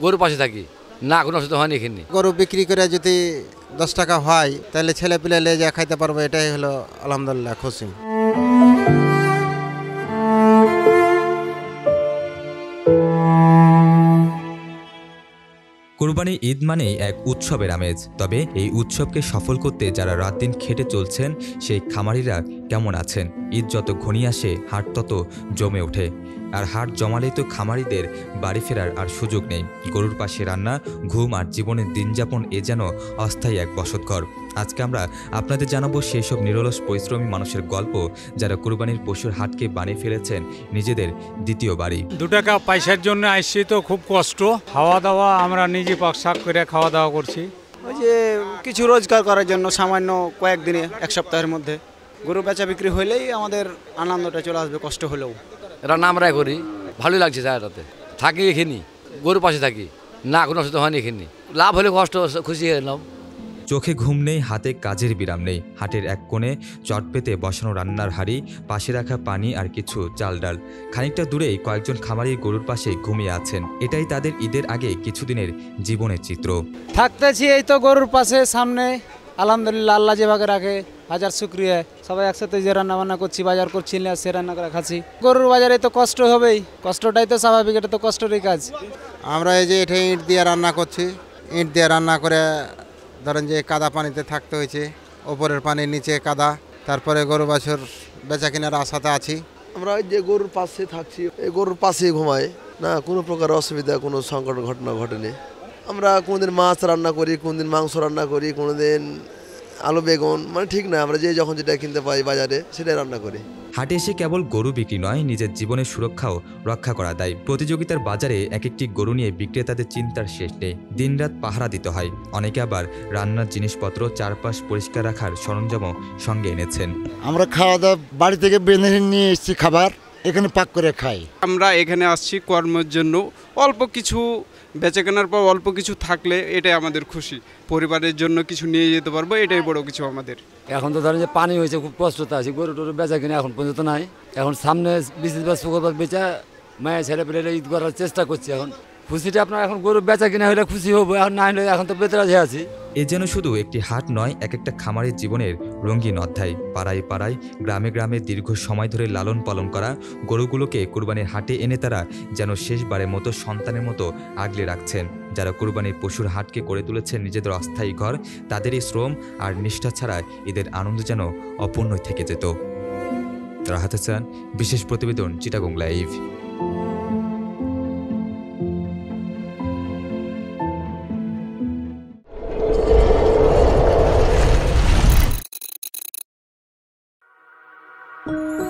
গরুর পাশে থাকি, না কোনো অসুবিধা হয়নি এখানে। গরু বিক্রি করে যদি 10 টাকা হয় তাহলে ছেলে পিলে নিয়ে যা খাইতে পারবো, এটাই হলো আলহামদুলিল্লাহ খুশি। কুরবানি ঈদ মানেই এক উৎসবের আমেজ। তবে এই উৎসবকে সফল করতে যারা রাত দিন খেটে চলছেন সেই খামারিরা কেমন আছেন? ঈদ যত ঘনিয়ে আসে হাট তত জমে ওঠে, আর হাট জমালেই তো খামারিদের বাড়ি ফেরার আর সুযোগ নেই। গরুর পাশে রান্না, ঘুম আর জীবনের দিনযাপন এ যেন অস্থায়ী এক বসতঘর। আজকে আমরা আপনাদের জানাবো সেই সব নিরলস পরিশ্রমী মানুষের গল্প যারা কুরবানির পশুর হাটকে বানিয়ে ফেলেছেন নিজেদের দ্বিতীয় বাড়ি। 2 টাকা পয়সার জন্য আসছি তো খুব কষ্ট। খাওয়া দাওয়া আমরা নিজে পাকশাক করে খাওয়া দাওয়া করছি। ওই যে কিছু রোজগার করার জন্য সামান্য কয়েকদিনে, এক সপ্তাহের মধ্যে গরু বেচা বিক্রি হইলেই আমাদের আনন্দটা চলে আসবে, কষ্ট হলেও। রান্না আমরাই করি, ভালোই লাগছে জায়গাটাতে। থাকি এখানে, গরুর পাশে থাকি, না কোনো অসুবিধা হয়নি এখানে। লাভ হলে কষ্ট, খুশি হলাম। চোখে ঘুম নেই, হাতে কাজের বিরাম নেই। হাটের এক কোণে চট পেতে বসানো রান্নার হাঁড়ি, পাশে রাখা পানি আর কিছু চাল ডাল। খানিকটা দূরেই কয়েকজন খামারি গরুর পাশে ঘুমিয়ে আছেন। এটাই তাদের ঈদের আগে কিছুদিনের জীবনের চিত্র। থাকতেছি এই তো গরুর পাশে সামনে, আলহামদুলিল্লাহ, আল্লাহ যেভাবে রাখে হাজার শুক্রিয়া। সবাই একসাথে যে রান্না বান্না করছি, বাজার করছি, সে রান্না করে খাচ্ছি। গরুর বাজারে তো কষ্ট হবেই, কষ্টটাই তো স্বাভাবিক, এটা তো কষ্টেরই কাজ। আমরা এই যে এটা ইট দিয়ে রান্না করছি, ইট দিয়ে রান্না করে ধরেন যে কাদা পানিতে থাকতে হয়েছে, ওপরের পানি নিচে কাদা। তারপরে গরু বাছুর বেচা কেনার আশাতে আছি। আমরা এই যে গরুর পাশে থাকছি, এই গরুর পাশেই ঘুমাই, না কোনো প্রকার অসুবিধা, কোনো সংকট ঘটনা ঘটেনি। আমরা কোনোদিন মাছ রান্না করি, কোনোদিন মাংস রান্না করি, কোনোদিন আলু বেগুন, মানে ঠিক না, আমরা যে যখন যেটা কিনতে পাই বাজারে সেটাই রান্না করি। হাটে এসে কেবল গরু বিক্রি নয়, নিজের জীবনের সুরক্ষাও রক্ষা করা দায়। প্রতিযোগিতার বাজারে এক একটি গরু নিয়ে বিক্রেতাদের চিন্তার শেষ নেই। দিনরাত পাহারা দিতে হয়। অনেকে আবার রান্নার জিনিসপত্র, চারপাশ পরিষ্কার রাখার সরঞ্জামও সঙ্গে এনেছেন। আমরা খাওয়া দাওয়া বাড়ি থেকে বেঁধে নিয়ে এসেছি, খাবার এখানে পাক করে খাই। আমরা এখানে আসছি কর্মের জন্য, অল্প কিছু বেচে কেনার পর অল্প কিছু থাকলে এটাই আমাদের খুশি। পরিবারের জন্য কিছু নিয়ে যেতে পারবো, এটাই বড় কিছু আমাদের। এখন তো ধরেন যে পানি হয়েছে, খুব কষ্টতে আছে। গরু টরু বেচা কিনা এখন পর্যন্ত নাই। এখন সামনে বিশেষ শুক্রবার বেচা মায়ের ছেলে পেলে ঈদ করার চেষ্টা করছি। এখন খুশিটা আপনার, এখন গরু বেচা কিনা হলে খুশি হবো, এখন না হলে এখন তো বেতরা যে আছি। এ যেন শুধু একটি হাট নয়, এক একটা খামারের জীবনের রঙিন অধ্যায়। পাড়ায় পাড়ায়, গ্রামে গ্রামে দীর্ঘ সময় ধরে লালন পালন করা গরুগুলোকে কুরবানির হাটে এনে তারা যেন শেষবারের মতো সন্তানের মতো আগলে রাখছেন। যারা কুরবানির পশুর হাটকে করে তুলেছেন নিজেদের অস্থায়ী ঘর, তাদেরই শ্রম আর নিষ্ঠা ছাড়া ঈদের আনন্দ যেন অপূর্ণই থেকে যেত। রাহাত হাসান, বিশেষ প্রতিবেদন, চিটাগং লাইভ। you